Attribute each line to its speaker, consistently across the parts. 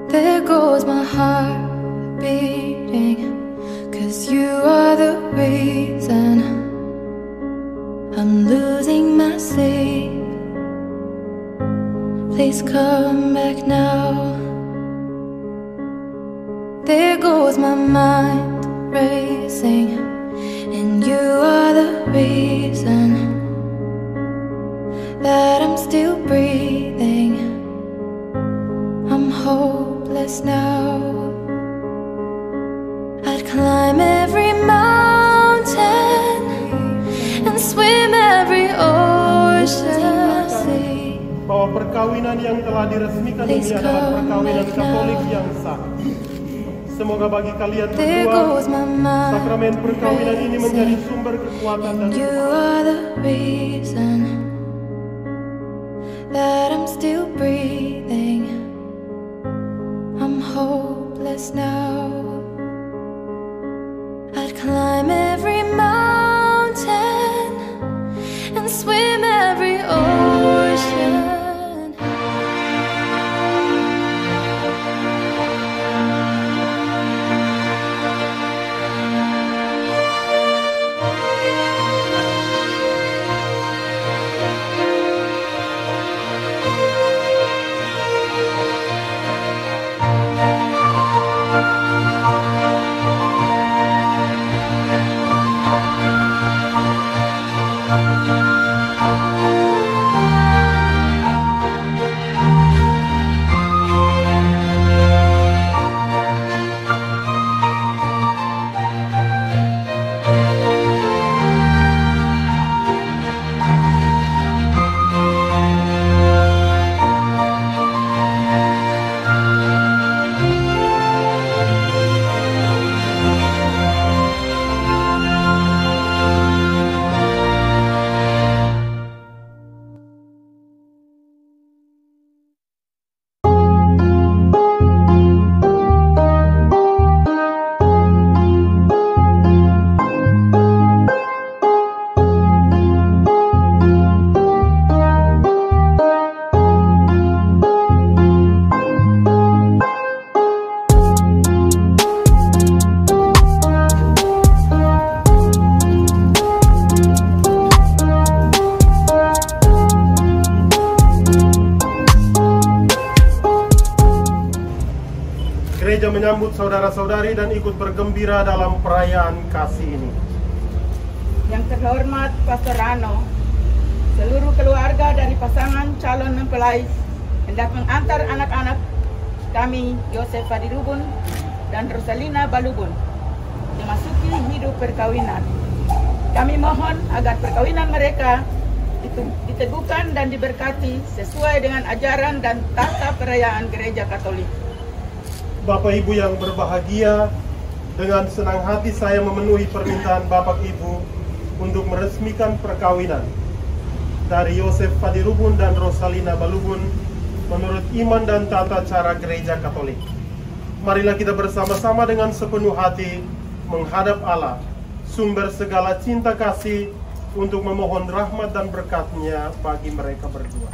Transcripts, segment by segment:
Speaker 1: There goes my heart beating, 'cause you are the reason I'm losing my sleep. Please come back now. There goes my mind racing, and you are the reason that I'm still breathing. I'm hopeless now. I'd climb every mountain and swim every ocean sea.
Speaker 2: Bahwa perkawinan yang telah diresmikan ini adalah perkawinan Katolik yang sah. Semoga bagi kalian berdua, sakramen perkawinan ini menjadi sumber kekuatan dan
Speaker 1: you are the reason that I'm still breathing. I'm hopeless now. I'd climb every mountain and swim every ocean.
Speaker 2: Gereja menyambut saudara-saudari dan ikut bergembira dalam perayaan kasih ini.
Speaker 3: Yang terhormat Pastor Rano, seluruh keluarga dari pasangan calon mempelai hendak mengantar anak-anak kami Yosef Fadirubun dan Rosalina Balubun memasuki hidup perkawinan. Kami mohon agar perkawinan mereka diteguhkan dan diberkati sesuai dengan ajaran dan tata perayaan Gereja Katolik.
Speaker 2: Bapak Ibu yang berbahagia, dengan senang hati saya memenuhi permintaan Bapak Ibu untuk meresmikan perkawinan dari Yosef Fadirubun dan Rosalina Balubun menurut iman dan tata cara Gereja Katolik. Marilah kita bersama-sama dengan sepenuh hati menghadap Allah, sumber segala cinta kasih, untuk memohon rahmat dan berkat-Nya bagi mereka berdua.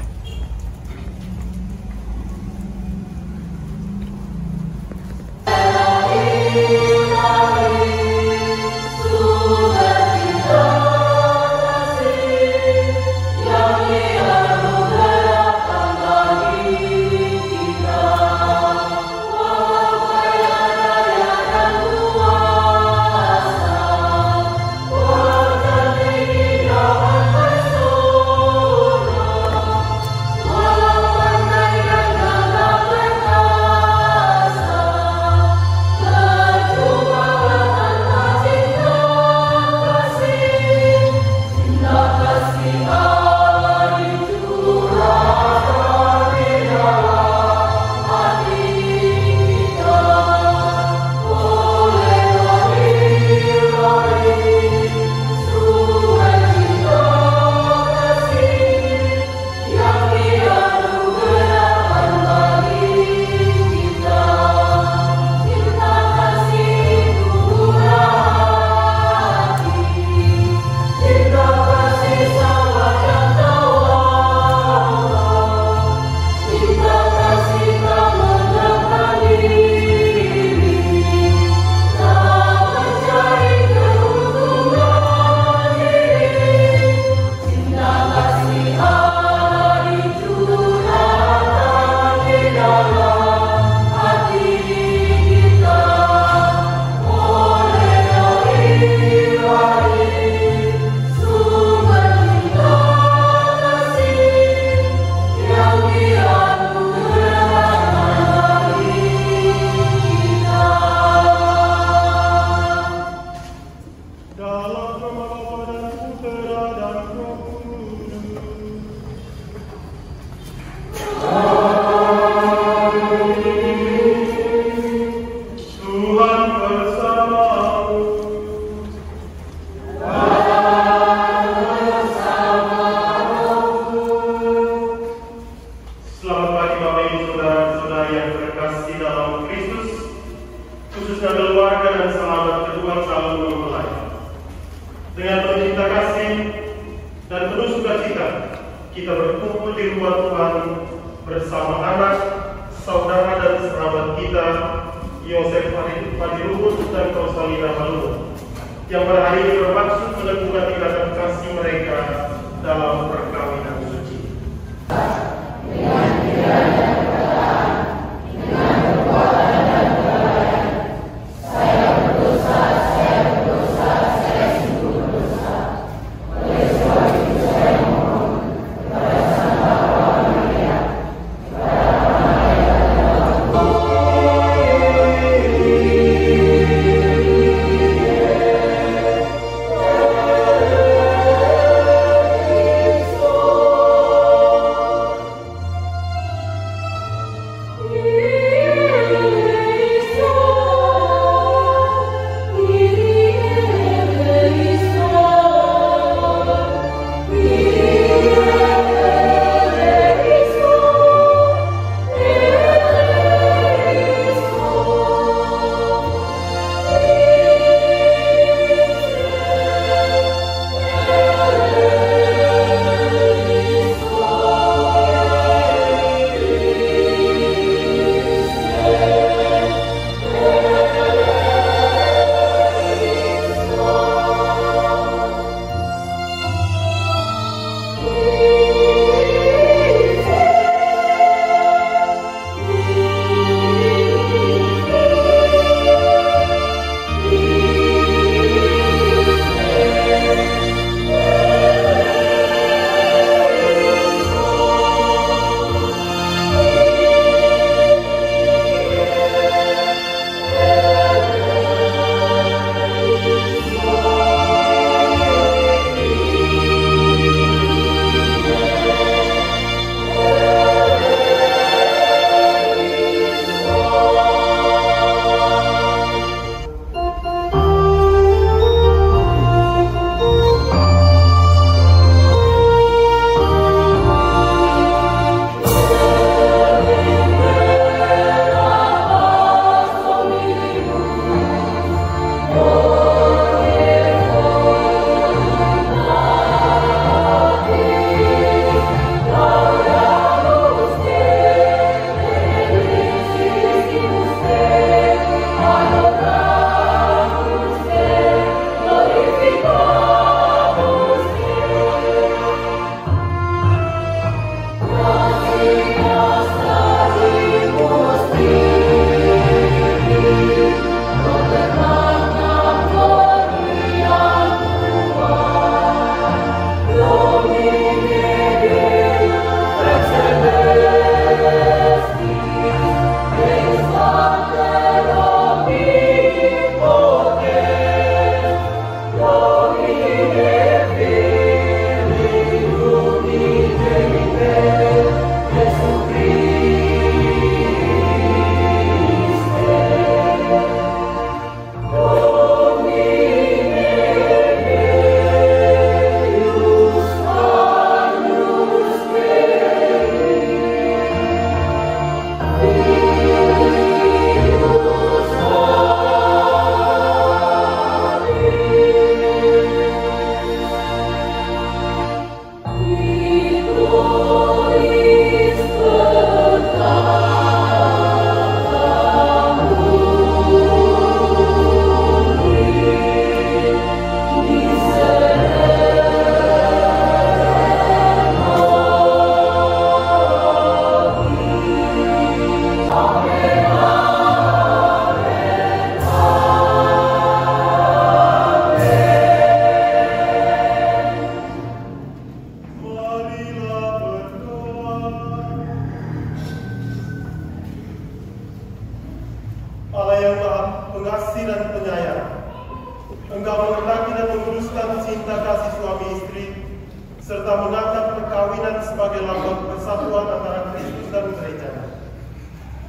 Speaker 2: kembali Bapak Ibu Saudara-saudara yang terkasih dalam Kristus, khususnya keluarga dan sahabat kedua calon mempelai. Dengan penuh cinta kasih dan penuh sukacita, kita berkumpul di rumah Tuhan bersama anak, saudara dan sahabat kita, Yosef Fadirubun dan Rosalina Balubun, yang pada hari ini bermaksud meneguhkan ikatan kasih mereka dalam perkawinan suci.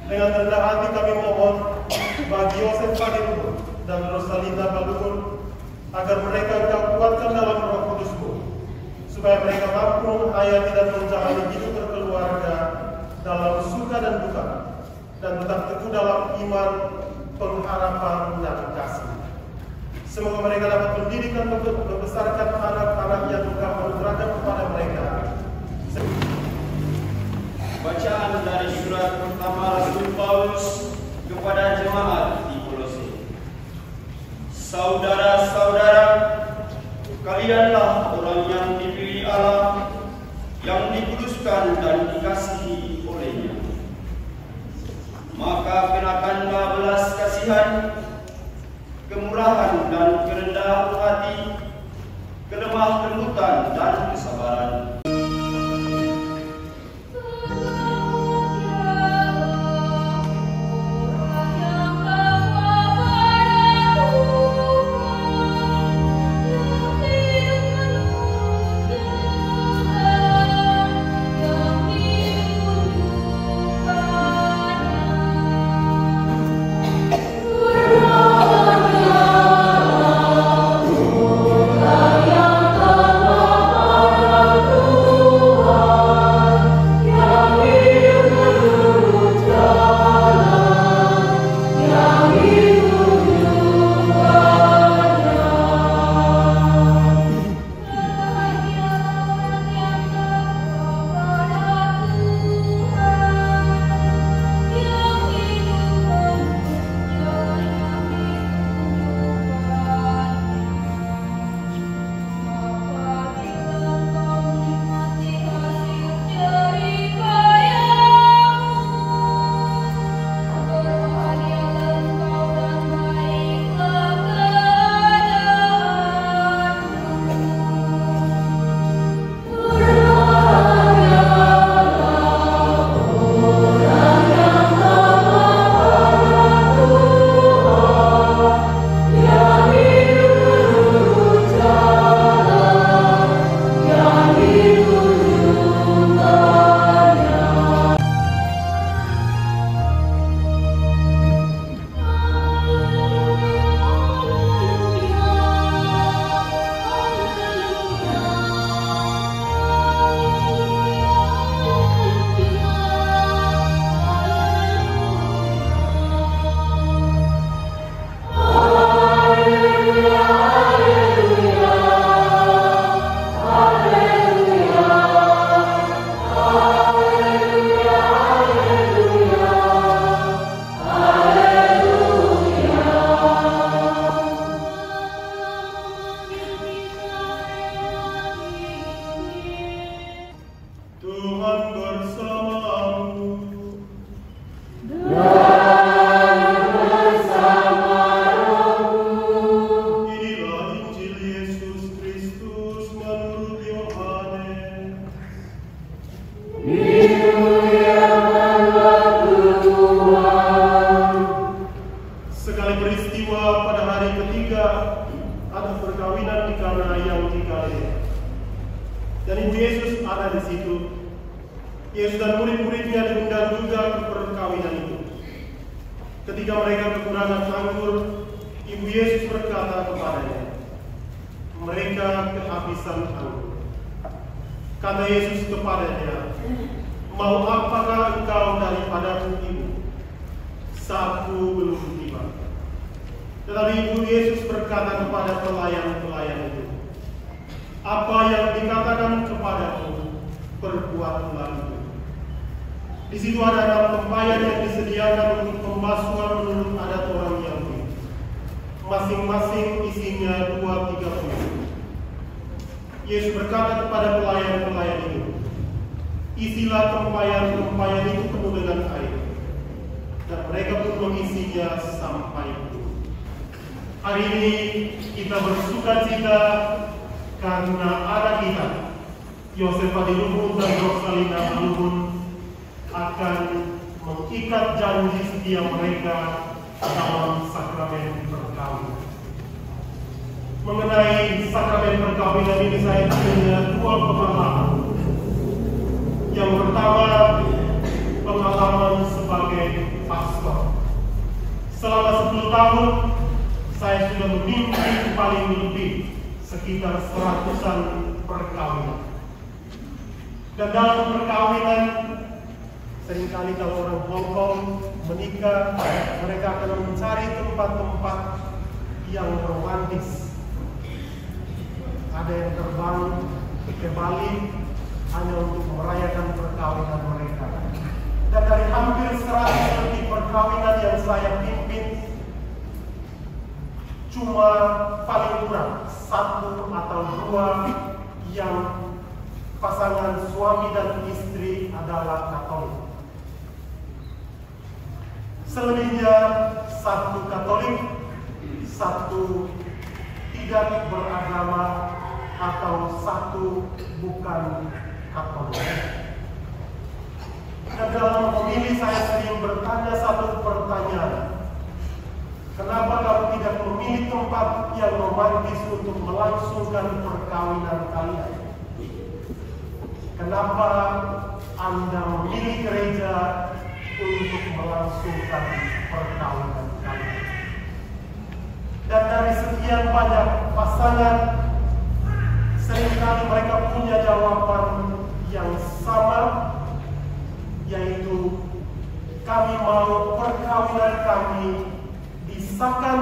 Speaker 4: Dengan rendah hati kami mohon bagi Yosef Fadirubun dan Rosalina Balubun agar mereka Engkau kuatkan dalam Roh Kudus-Mu, supaya mereka mampu menghayati dan menjalani hidup berkeluarga
Speaker 2: dalam suka dan duka, dan tetap teguh dalam iman, pengharapan, dan kasih. Semoga mereka dapat mendidik dan membesarkan anak-anak yang Tuhan anugerahkan kepada mereka.
Speaker 5: Bacaan dari surat pertama Rasul Paulus kepada jemaat di Kolose. Saudara-saudara, kalianlah orang yang dipilih Allah, yang dikuduskan dan dikasihi olehnya. Maka kenakanlah belas kasihan, kemurahan dan kerendahan hati, kelemah lembutan dan kesabaran.
Speaker 2: Dan Ibu Yesus ada di situ. Yesus dan murid-muridnya diundang juga ke perkawinan itu. Ketika mereka kekurangan anggur, Ibu Yesus berkata kepadanya, mereka kehabisan anggur. Kata Yesus kepadanya, mau apakah engkau daripadaku, Ibu? Saatku belum tiba. Tetapi Ibu Yesus berkata kepada pelayan-pelayan itu, apa yang dikatakan kepadamu, perbuatlah itu. Di situ ada 6 tempayan yang disediakan untuk pembasuhan menurut adat orang Yahudi. Masing-masing isinya 2-3 puluh. Yesus berkata kepada pelayan-pelayan itu, isilah tempayan-tempayan itu penuh dengan air. Dan mereka pun mengisinya sampai penuh. Hari ini kita bersukacita karena anak kita, Yosef Hadiluhung dan Rosalina Hadiluhung, akan mengikat janji setia mereka dalam sakramen perkawinan. Mengenai sakramen perkawinan ini saya punya 2 pengalaman. Yang pertama, pengalaman sebagai pastor. Selama 10 tahun, saya sudah memimpin paling lebih sekitar 100-an perkawinan. Dan dalam perkawinan, Seringkali kalau orang Hong Kong menikah, mereka akan mencari tempat-tempat yang romantis. Ada yang terbang ke Bali hanya untuk merayakan perkawinan mereka. Dan dari hampir 100 lebih perkawinan yang saya pimpin, cuma paling kurang 1 atau 2 yang pasangan suami dan istri adalah Katolik. Selebihnya 1 Katolik, 1 tidak beragama, atau 1 bukan Katolik. Dan dalam memilih saya sering bertanya satu pertanyaan. Kenapa kamu tidak memilih tempat yang romantis untuk melangsungkan perkawinan kalian? Kenapa Anda memilih gereja untuk melangsungkan perkawinan kalian? Dan dari sekian banyak pasangan, seringkali mereka punya jawaban yang sama, yaitu kami mau perkawinan kami disahkan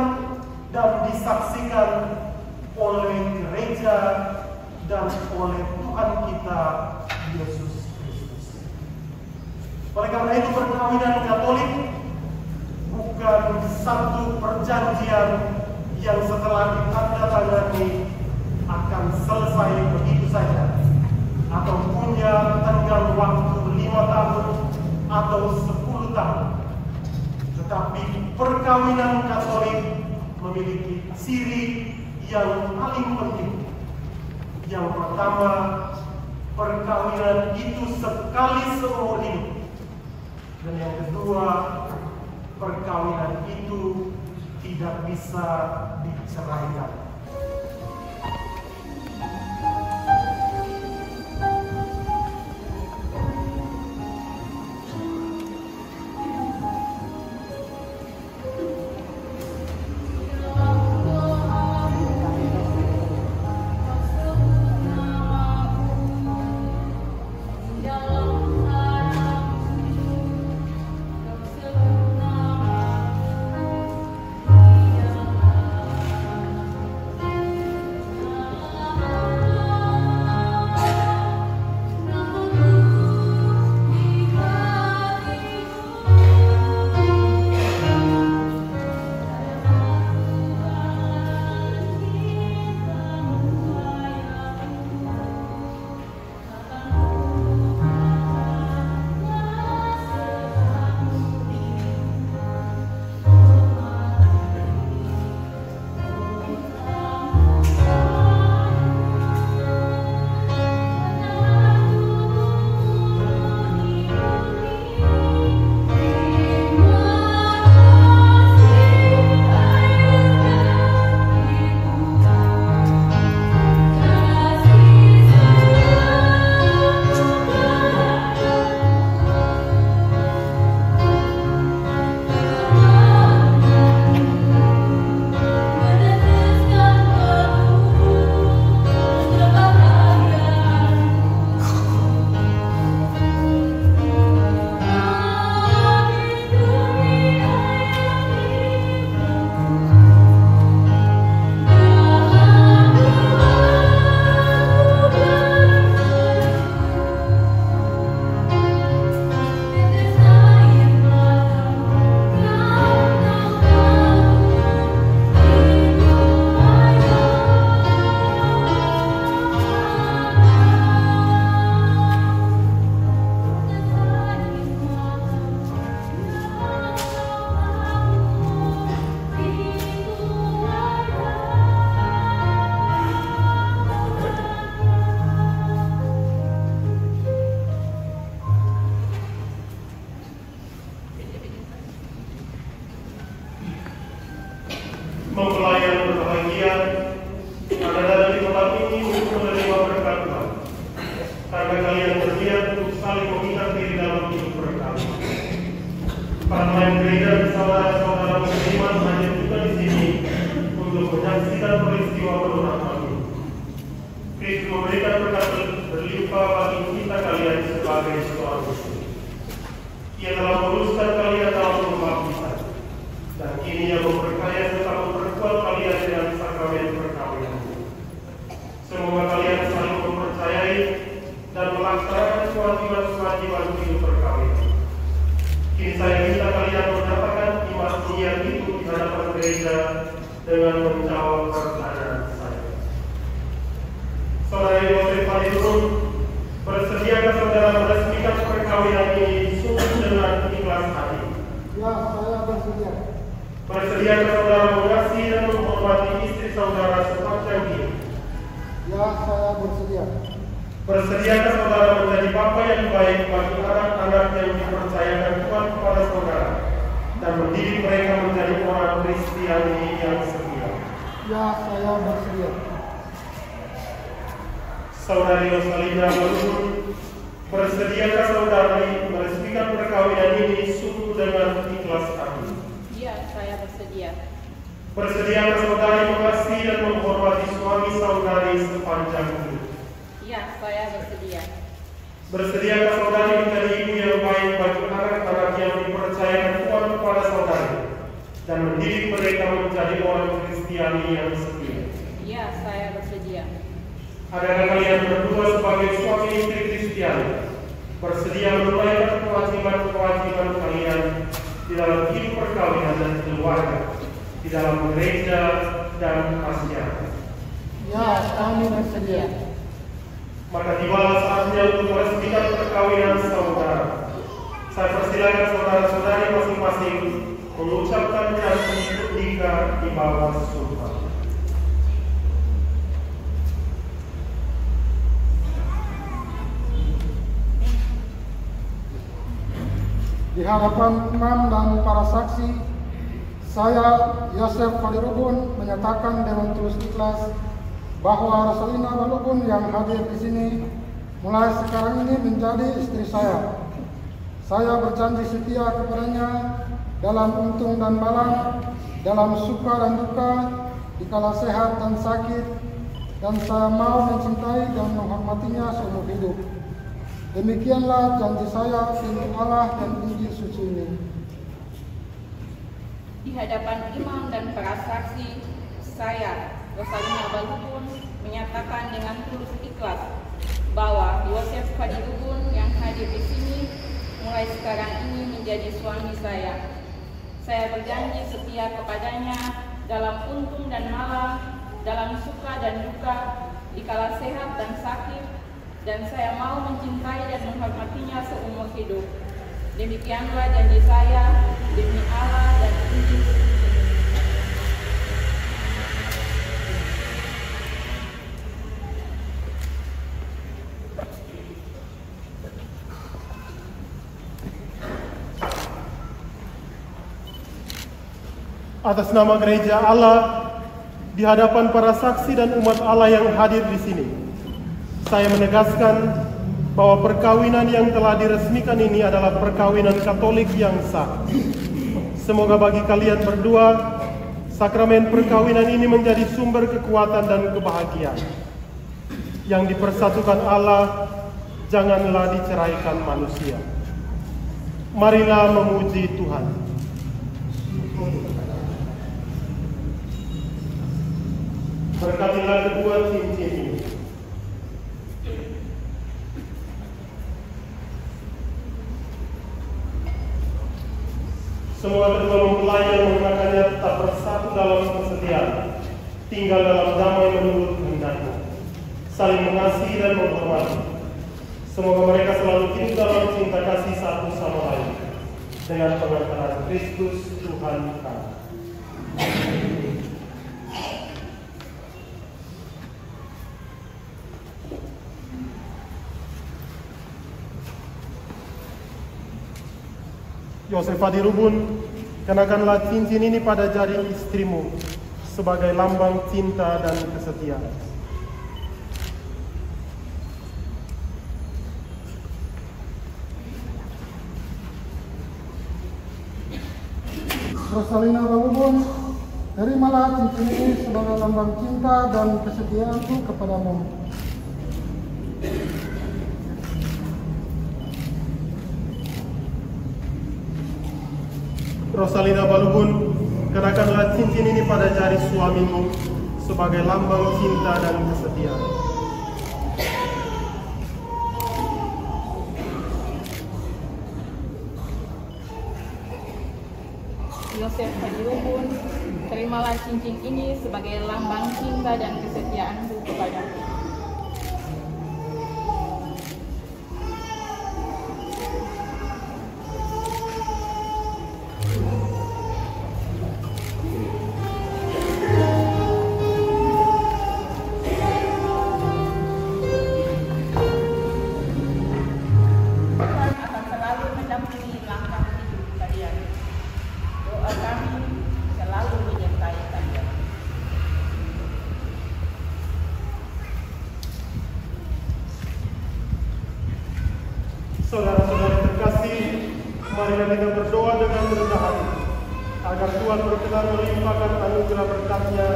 Speaker 2: dan disaksikan oleh gereja dan oleh Tuhan kita Yesus Kristus. Oleh karena itu perkawinan Katolik bukan satu perjanjian yang setelah ditandatangani akan selesai begitu saja, atau punya tenggang waktu 5 tahun atau 10 tahun. Tetapi perkawinan Katolik memiliki ciri yang paling penting. Yang pertama, perkawinan itu sekali seumur hidup. Dan yang kedua, perkawinan itu tidak bisa diceraikan. Mempelayan berbahagia adalah di tempat ini untuk menerima berkat Tuhan. Karena kalian berniat untuk saling mengikat diri dalam hidup berkat. Para pemain gereja bersama saudara beriman hanya juga di sini untuk menyaksikan peristiwa penurunan ini. Kristus memberikan berkat berlimpah bagi kita kalian sebagai seorang muslim. Ia telah meluluskan kalian dalam pembaptisan, dan kini Ia memperkaya serta memperkuat kalian dengan sakramen perkawinan. Semoga kalian selalu mempercayai dan melaksanakan kewajiban-kewajiban hidup perkawinan. Kini saya minta kalian mendapatkan iman niat itu di hadapan gereja dengan menjawab pertanyaan saya. Saudara Yosef Fadilurun, bersediakah saudara meresmikan perkawinan ini sungguh dengan ikhlas hati?
Speaker 6: Ya, saya bersedia.
Speaker 2: Bersediakah saudara mengasihi dan menghormati istri saudara sepanjang hidup?
Speaker 6: Ya, saya bersedia.
Speaker 2: Bersediakah saudara menjadi bapa yang baik bagi anak-anak yang dipercayakan Tuhan kepada saudara dan mendidik mereka menjadi orang Kristiani yang setia?
Speaker 6: Ya, saya bersedia.
Speaker 2: Saudari Rosalinda Balubun, bersediakah saudari meresmikan perkawinan ini sungguh dengan ikhlas hati?
Speaker 3: Ya, saya bersedia.
Speaker 2: Bersediakah saudari mengasihi dan menghormati suami saudari sepanjang hidup?
Speaker 3: Ya, saya bersedia.
Speaker 2: Bersediakah saudari menjadi ibu yang baik bagi anak-anak yang dipercayakan Tuhan kepada saudari dan mendidik mereka menjadi orang Kristiani yang setia?
Speaker 3: Ya, saya bersedia.
Speaker 2: Adakah kalian berdua sebagai suami istri Kristiani bersedia menunaikan kewajiban-kewajiban kalian di dalam hidup perkawinan dan keluarga, di dalam gereja dan masyarakat?
Speaker 6: Ya, kami bersedia.
Speaker 2: Maka tibalah saatnya untuk meresmikan perkawinan saudara. Saya persilakan saudara-saudari masing-masing mengucapkan janji nikah di bawah sumpah.
Speaker 6: Di hadapan imam dan para saksi, saya, Yosef Fadilurun, menyatakan dengan tulus ikhlas bahwa Rosalinda Balubun yang hadir di sini mulai sekarang ini menjadi istri saya. Saya berjanji setia kepadanya dalam untung dan malang, dalam suka dan duka, dikala sehat dan sakit, dan saya mau mencintai dan menghormatinya seumur hidup. Demikianlah janji saya demi Allah dan Injil suci ini.
Speaker 3: Di hadapan imam dan para saksi, saya, Rosalinda Balubun, menyatakan dengan tulus ikhlas bahwa Yosef Fadilurun yang hadir di sini mulai sekarang ini menjadi suami saya. Saya berjanji setia kepadanya dalam untung dan malang, dalam suka dan duka, dikala sehat dan sakit, dan saya mau mencintai dan menghormatinya seumur hidup. Demikianlah janji saya demi Allah dan Injil.
Speaker 2: Atas nama gereja Allah, di hadapan para saksi dan umat Allah yang hadir di sini, saya menegaskan bahwa perkawinan yang telah diresmikan ini adalah perkawinan Katolik yang sah. Semoga bagi kalian berdua, sakramen perkawinan ini menjadi sumber kekuatan dan kebahagiaan. Yang dipersatukan Allah, janganlah diceraikan manusia. Marilah memuji Tuhan. Berkatilah kedua cincin ini. Semua kedua mempelai yang menggunakannya tetap bersatu dalam kesetiaan, tinggal dalam damai menurut kehendaknya, saling mengasihi dan menghormati. Semoga mereka selalu hidup dalam cinta kasih satu sama lain, dengan pengantaran Kristus Tuhan kami. Yosef Fadilurun, kenakanlah cincin ini pada jari istrimu sebagai lambang cinta dan kesetiaan.
Speaker 6: Rosalinda Balubun, terimalah cincin ini sebagai lambang cinta dan kesetiaanku kepadamu.
Speaker 2: Rosalina Balubun, kenakanlah cincin ini pada jari suamimu sebagai lambang cinta dan kesetiaan.
Speaker 3: Yosef Hadirubun, terimalah cincin ini sebagai lambang cinta dan kesetiaanku kepadamu.
Speaker 2: Saudara-saudara terkasih, marilah kita berdoa dengan rendah hati, agar Tuhan berkenan melimpahkan anugerah berkat-Nya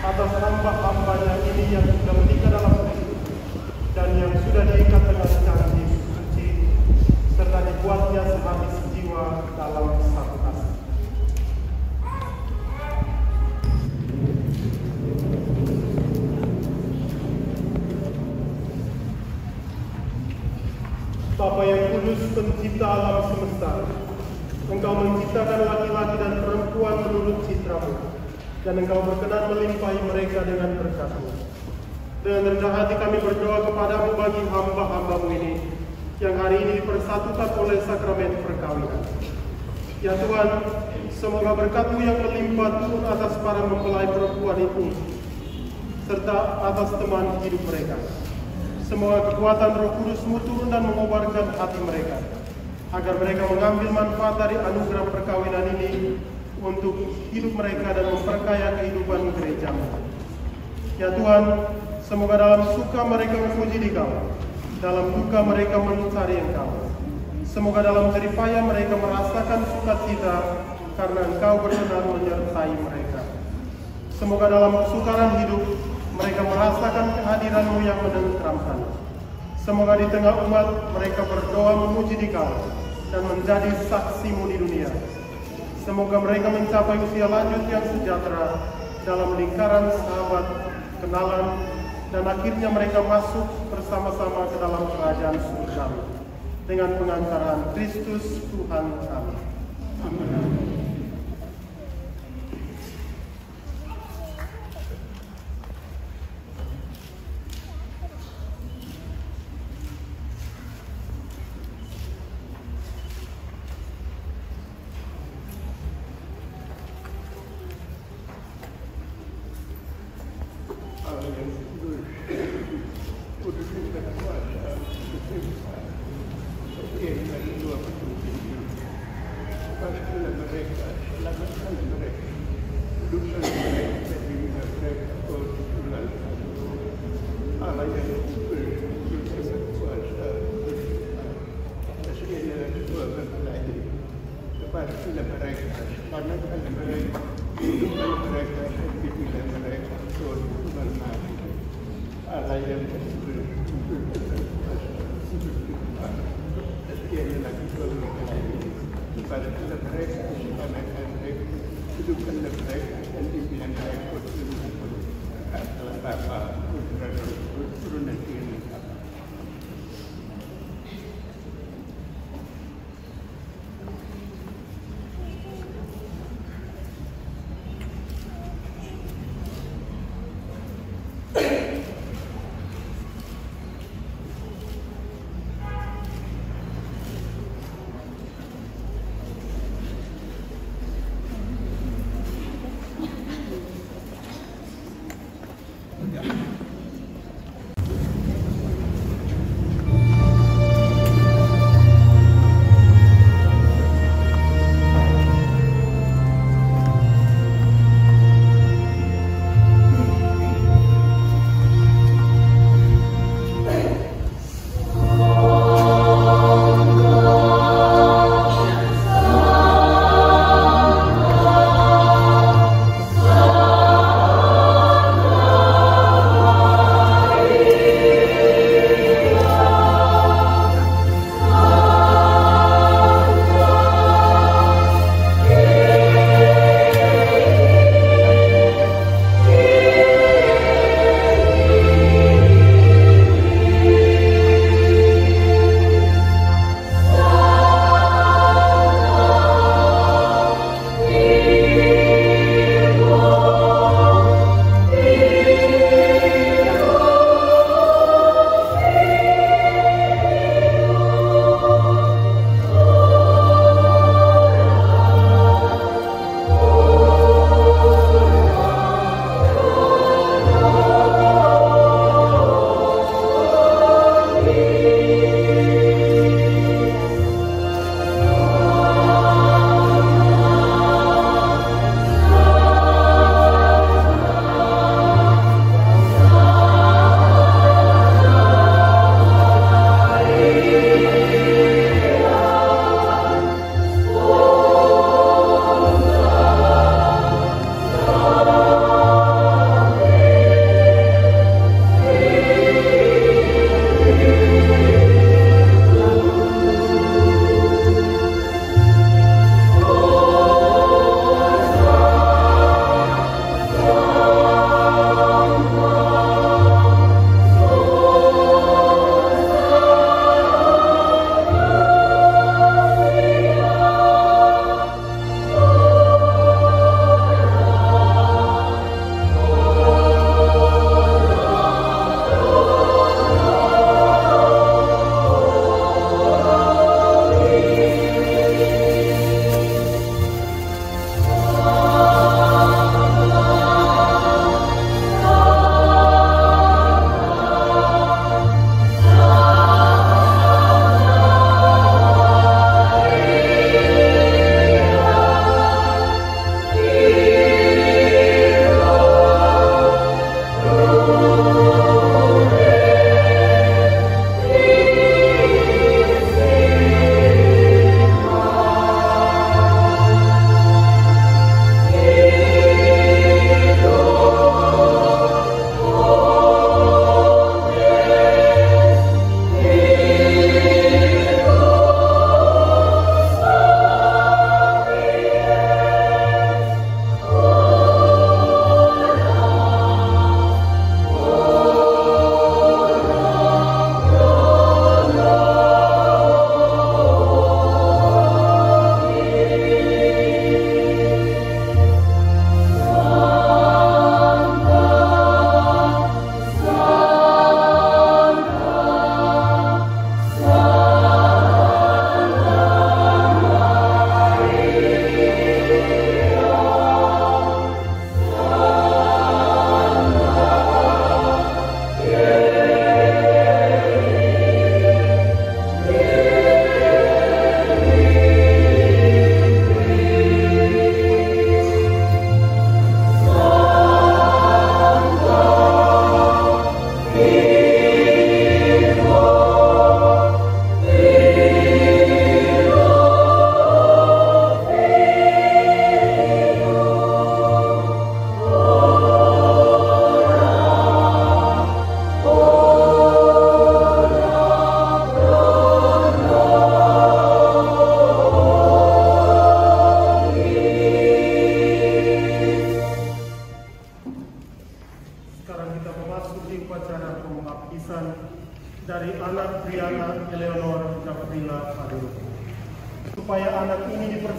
Speaker 2: atas hamba-hambanya ini yang sudah menikah dalam Kristus dan yang sudah diikat dengan janji suci, serta dibuatnya sehati sejiwa dalam satu kasih. Bapa yang kudus, pencipta alam semesta, Engkau menciptakan laki-laki dan perempuan menurut citra-Mu, dan Engkau berkenan melimpahi mereka dengan berkat-Mu. Dengan rendah hati kami berdoa kepada-Mu bagi hamba-hamba-Mu ini, yang hari ini dipersatukan oleh sakramen perkawinan. Ya Tuhan, semoga berkat-Mu yang melimpah turun atas para mempelai perempuan itu, serta atas teman hidup mereka. Semoga kekuatan Roh Kudus-Mu turun dan mengobarkan hati mereka, agar mereka mengambil manfaat dari anugerah perkawinan ini untuk hidup mereka dan memperkaya kehidupan gereja-Mu. Ya Tuhan, semoga dalam suka mereka memuji Dikau, dalam duka mereka mencari Engkau. Semoga dalam jerih payah mereka merasakan sukacita karena Engkau berkenan menyertai mereka. Semoga dalam kesukaran hidup mereka merasakan kehadiran-Mu yang menenteramkan. Semoga di tengah umat mereka berdoa memuji Dikau dan menjadi saksi-Mu di dunia. Semoga mereka mencapai usia lanjut yang sejahtera dalam lingkaran sahabat, kenalan, dan akhirnya mereka masuk bersama-sama ke dalam kerajaan surga dengan pengantaran Kristus Tuhan kami. Amin.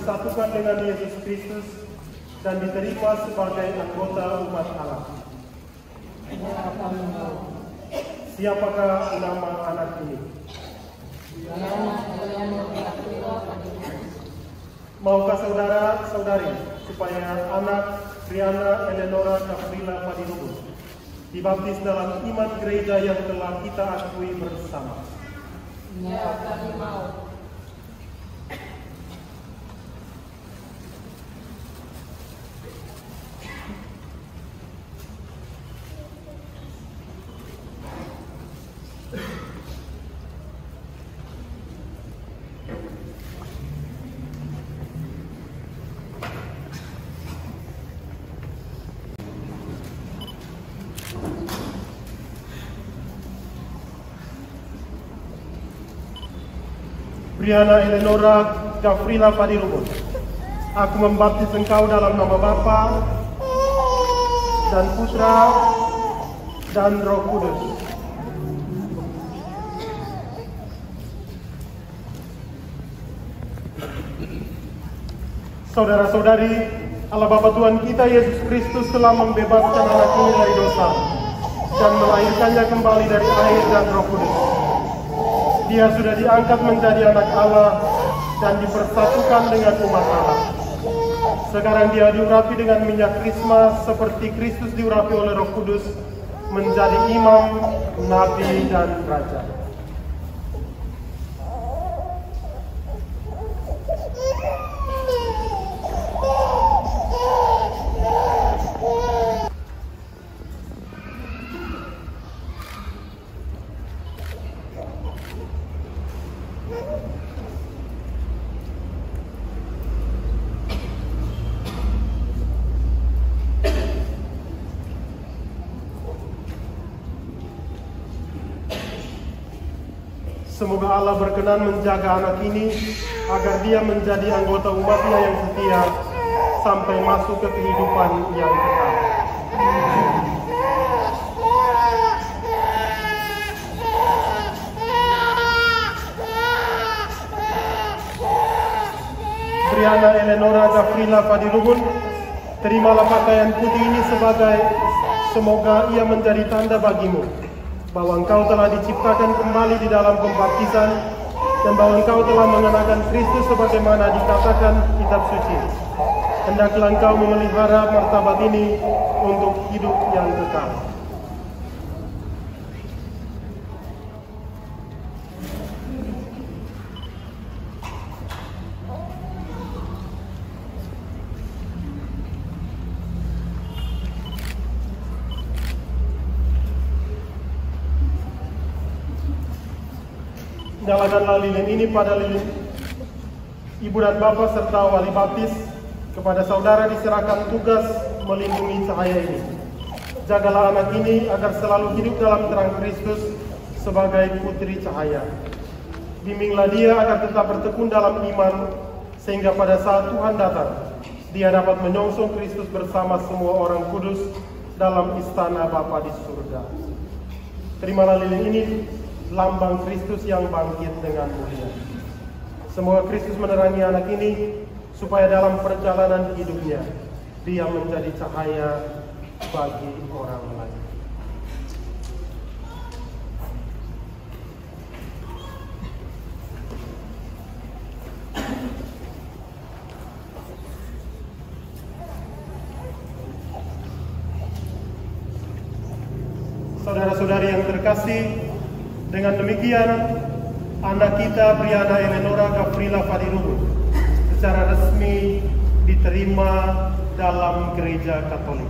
Speaker 2: dipersatukan dengan Yesus Kristus dan diterima sebagai anggota umat Allah. Siapakah nama anak ini? Maukah saudara-saudari supaya anak Briana Eleonora Gavrila Padirubu dibaptis dalam iman gereja yang telah kita akui bersama?
Speaker 3: Ya, kami mau.
Speaker 2: Briana Eleonora Gavrila Padirubu, aku membaptis engkau dalam nama Bapa dan Putra dan Roh Kudus. Saudara-saudari, Allah Bapa Tuhan kita Yesus Kristus telah membebaskan anak ini dari dosa dan melahirkannya kembali dari air dan Roh Kudus. Dia sudah diangkat menjadi anak Allah dan dipersatukan dengan umat Allah. Sekarang dia diurapi dengan minyak krisma seperti Kristus diurapi oleh Roh Kudus menjadi imam, nabi, dan raja. Semoga Allah berkenan menjaga anak ini agar dia menjadi anggota umatnya yang setia sampai masuk ke kehidupan yang kekal. Briana Eleonora Gavrila Padirubu, terimalah pakaian putih ini semoga ia menjadi tanda bagimu bahwa engkau telah diciptakan kembali di dalam pembaptisan dan bahwa engkau telah mengenakan Kristus sebagaimana dikatakan kitab suci. Hendaklah engkau memelihara martabat ini untuk hidup yang kekal. Nyalakanlah lilin ini pada lilin ibu dan bapak serta wali baptis. Kepada saudara diserahkan tugas melindungi cahaya ini. Jagalah anak ini agar selalu hidup dalam terang Kristus sebagai putri cahaya. Bimbinglah dia agar tetap bertekun dalam iman sehingga pada saat Tuhan datang dia dapat menyongsong Kristus bersama semua orang kudus dalam istana Bapa di surga. Terimalah lilin ini, lambang Kristus yang bangkit dengan mulia. Semoga Kristus menerangi anak ini supaya dalam perjalanan hidupnya dia menjadi cahaya bagi orang lain. Saudara-saudari yang terkasih, dengan demikian anak kita Briana Eleonora Gavrila Padirubu secara resmi diterima dalam Gereja Katolik.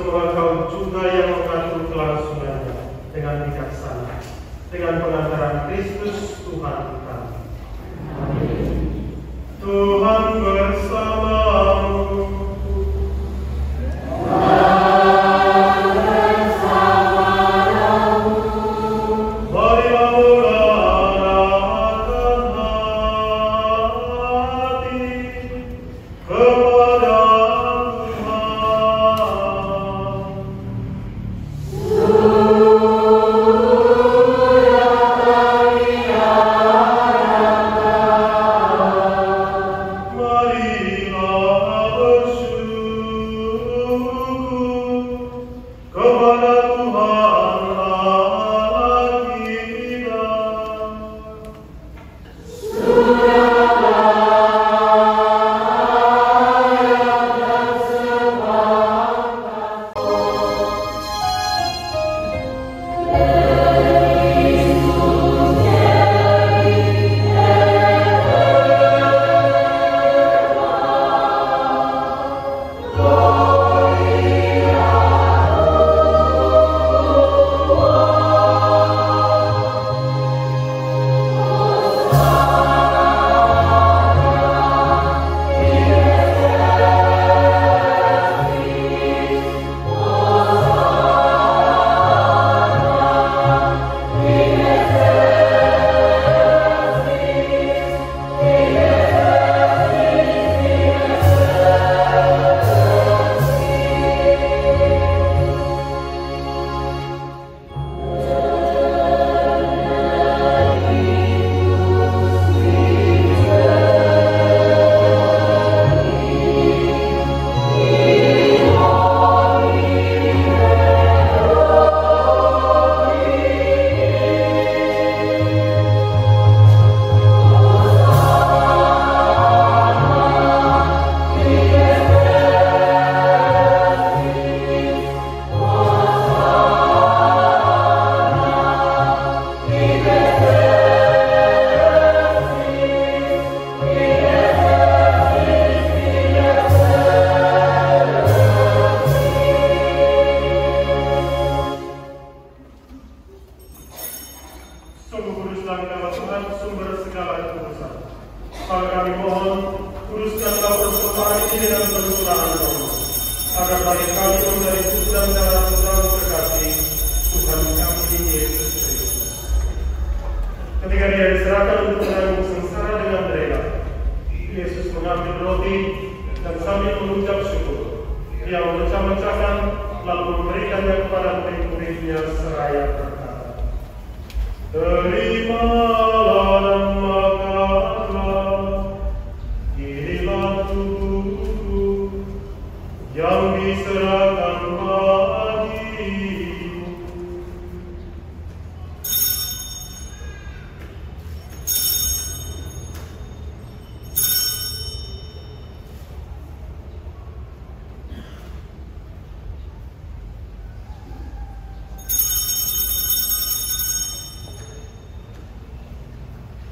Speaker 2: semoga Kau juga yang mengatur kelangsungannya dengan bijaksana, dengan pengantaran Kristus Tuhan kami. Tuhan bersamamu.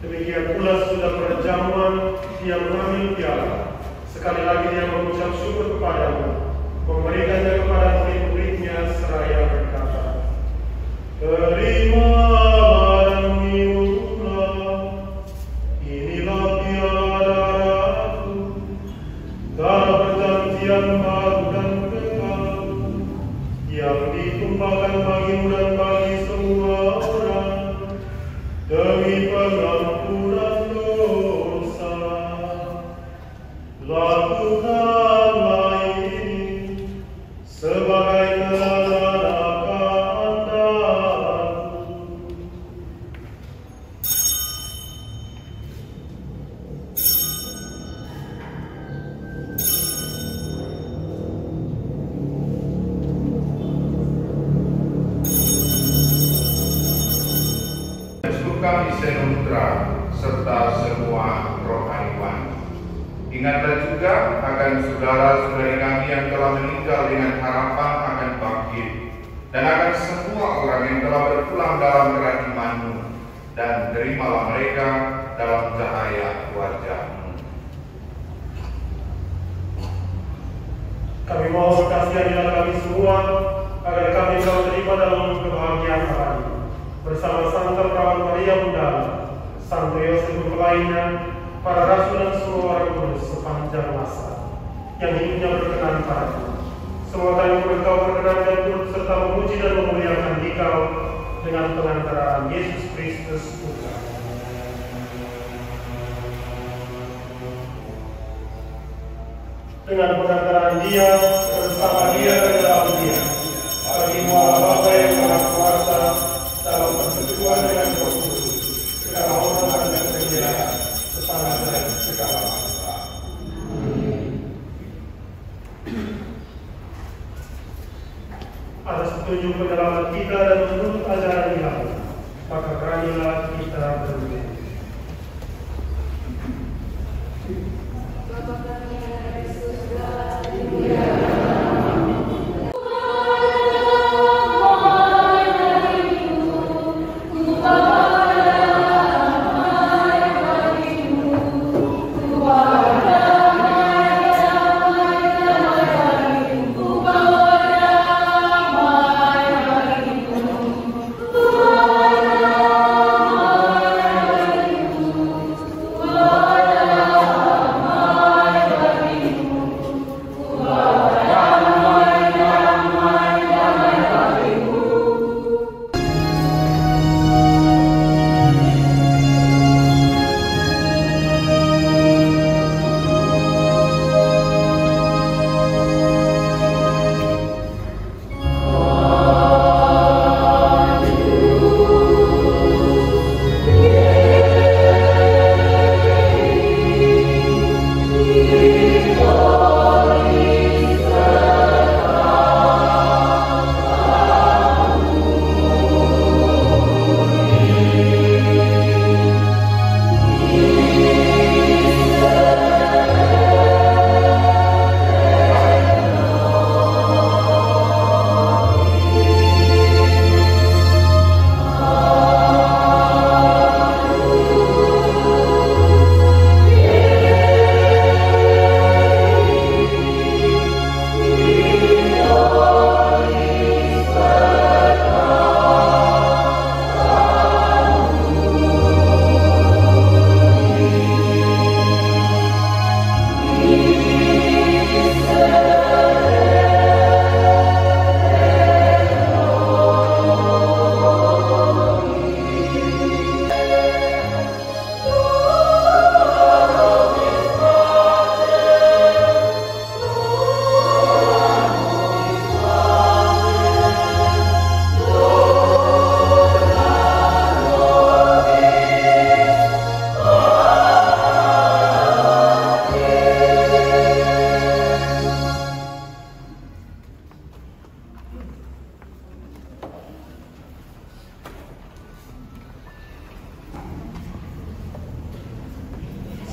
Speaker 4: Demikian pula sudah perjamuan dia mengambil piala. Sekali lagi dia mengucap syukur kepadamu, memberikannya kepada murid-muridnya seraya berkata, terimalah dan minumlah, inilah piala darahku, darah perjanjian baru dan kekal, yang ditumpahkan bagimu dan bagi semua orang, demi pengampunan dosa. Lakukanlah ini sebagai teladan akan darahku.
Speaker 7: Kami senutra serta semua rohaniwan. Ingatlah juga akan saudara-saudari kami yang telah meninggal dengan harapan akan bangkit, dan akan semua orang yang telah berpulang dalam kerahiman-Mu, dan terimalah mereka dalam cahaya wajah-Mu.
Speaker 2: Kami mohon kasihanilah kami semua, agar kami dapat terima dalam kebahagiaan abadi. Bersama Santa Perawan Maria Bunda, Santo Yosef lainnya, para rasul dan semua orang kudus sepanjang masa, yang hidupnya berkenan padamu. Semua kami Engkau perkenankan turut serta memuji dan memuliakan Dikau dengan pengantaraan Yesus Kristus Putra. Dengan pengantaraan Dia, bersama Dia dan dalam Dia, bagi Allah Bapa yang Maha Kuasa, dalam persekutuan dengan Roh Kudus, segala hormat dan kemuliaan sepanjang dan segala masa. Atas petunjuk pendalaman kita dan menurut ajaran Ilahi, maka beranilah kita berdoa.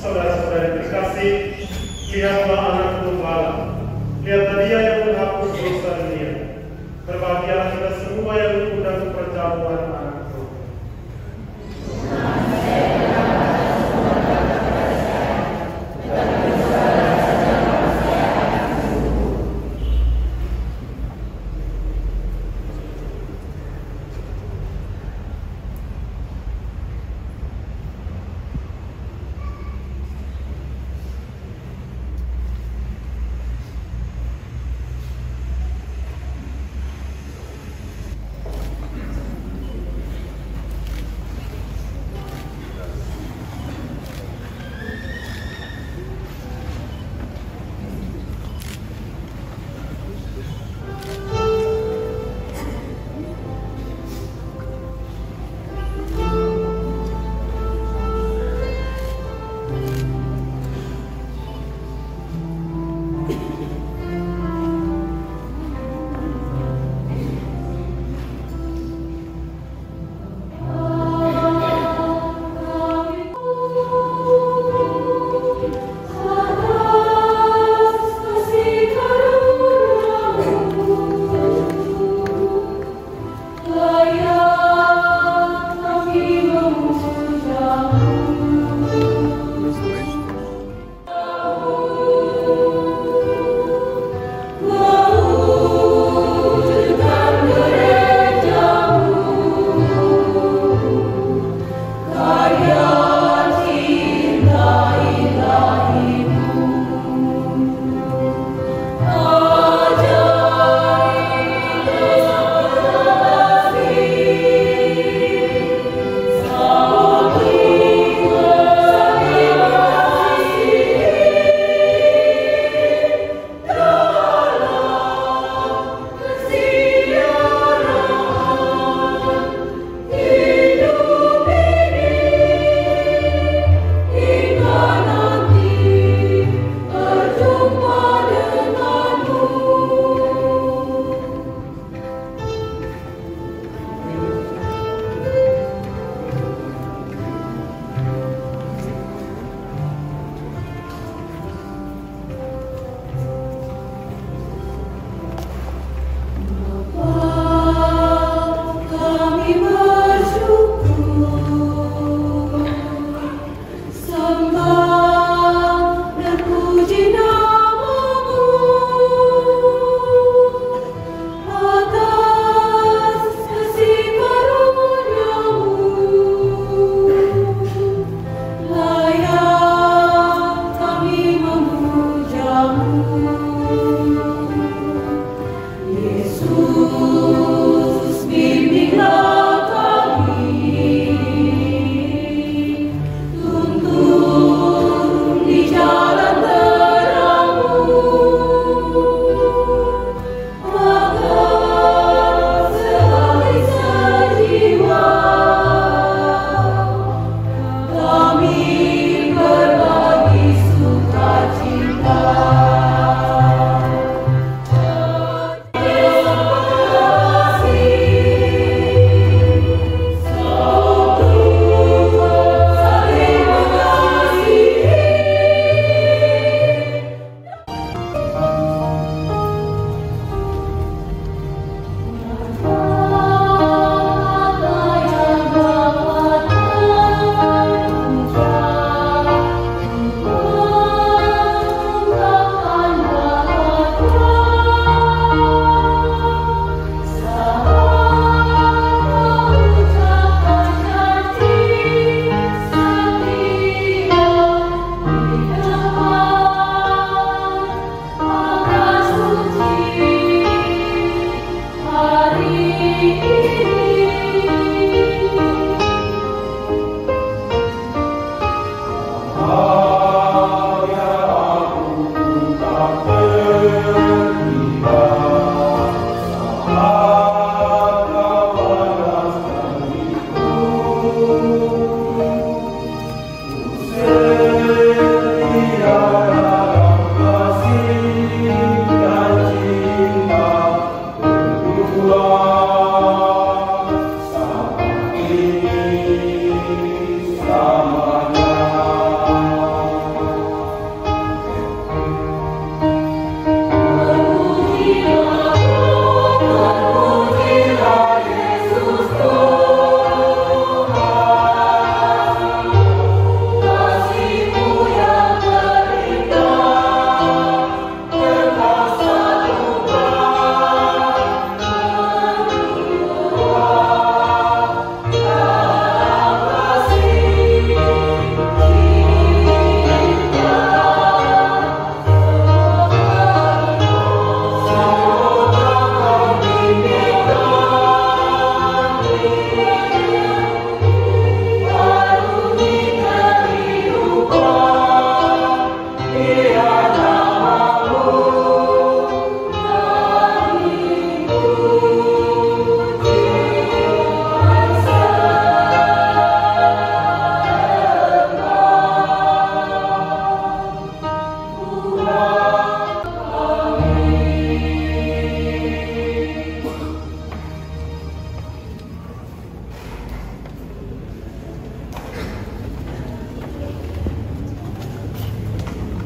Speaker 2: Saudara-saudara terkasih, lihatlah anak gembala, lihatlah Dia yang menghapus dosa dunia. Berbahagialah kita semua yang diundang ke perjamuan anak Tuhan.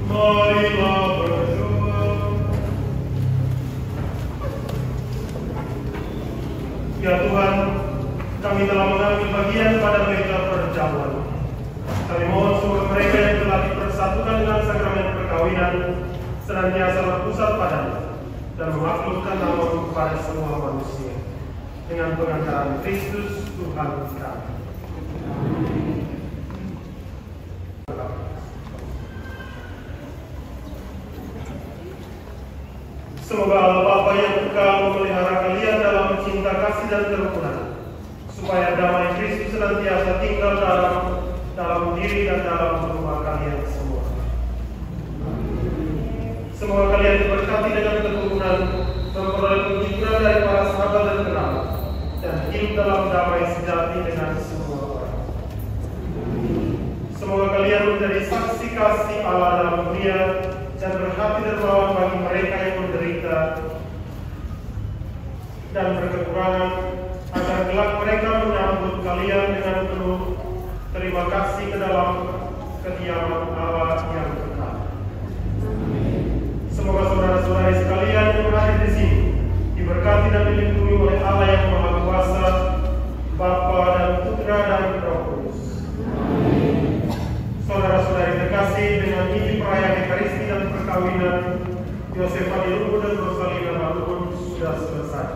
Speaker 4: Marilah berdoa. Ya Tuhan, kami telah mengambil bagian pada berita perjamuan. Kami mohon semoga mereka yang telah dipersatukan dengan sakramen perkawinan senantiasa berpusat padanya dan memaklumkan nama kepada semua manusia dengan pengantaran Kristus Tuhan kami. Semoga Allah Bapa yang kekal memelihara kalian dalam cinta kasih dan kerukunan, supaya damai Kristus senantiasa tinggal dalam diri dan dalam rumah kalian semua. Semoga kalian diberkati dengan keturunan, memperoleh kunjungan dari para sahabat dan kerabat, dan hidup dalam damai sejati dengan semua orang. Semoga kalian menjadi saksi kasih Allah dalam dunia dan berhati dermawan bagi mereka yang menderita dan berkekurangan, agar kelak mereka menyambut kalian dengan penuh terima kasih ke dalam kediaman Allah yang kekal. Semoga saudara-saudari sekalian yang hadir di sini diberkati dan dilindungi oleh Allah yang Maha Kuasa, Bapa dan Putra dan Roh Kudus. Saudara-saudari terkasih, dengan ini perayaan Ekaristi dan perkawinan Yosef Fadirubu dan Rosalina Malubun sudah selesai.